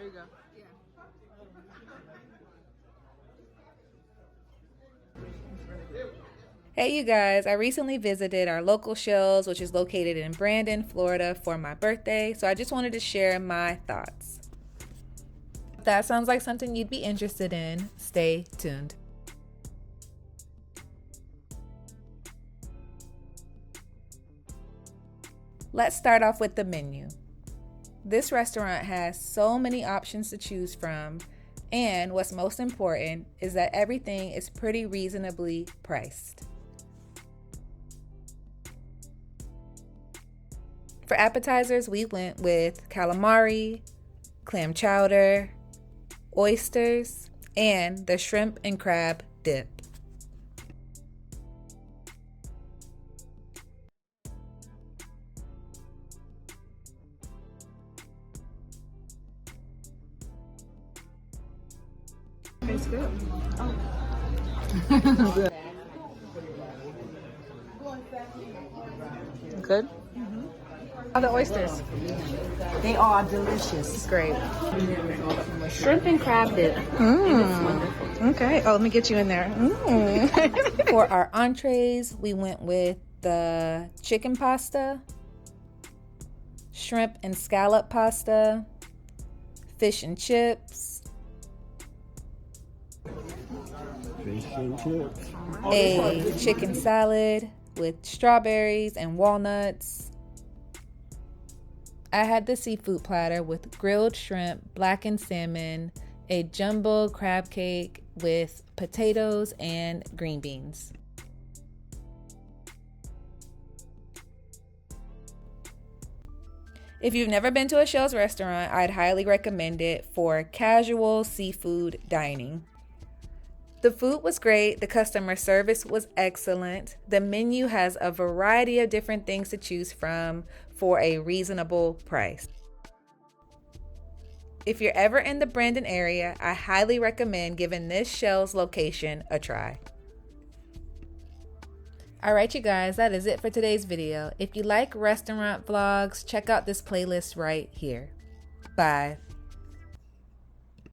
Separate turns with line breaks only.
There you go.
Hey you guys, I recently visited our local Shells, which is located in Brandon, Florida, for my birthday, so I just wanted to share my thoughts. If that sounds like something you'd be interested in, stay tuned. Let's start off with the menu. This restaurant has so many options to choose from, and what's most important is that everything is pretty reasonably priced. For appetizers, we went with calamari, clam chowder, oysters, and the shrimp and crab dip.
Tastes good. Good? How are the oysters?
They are delicious.
Great.
Shrimp and crab dip.
Okay. Oh, let me get you in there.
For our entrees, we went with the chicken pasta, shrimp and scallop pasta, fish and chips, a chicken salad with strawberries and walnuts. I had the seafood platter with grilled shrimp, blackened salmon, a jumbo crab cake with potatoes and green beans. If you've never been to a Shell's restaurant, I'd highly recommend it for casual seafood dining. The food was great, the customer service was excellent, the menu has a variety of different things to choose from for a reasonable price. If you're ever in the Brandon area, I highly recommend giving this Shell's location a try. Alright you guys, that is it for today's video. If you like restaurant vlogs, check out this playlist right here. Bye.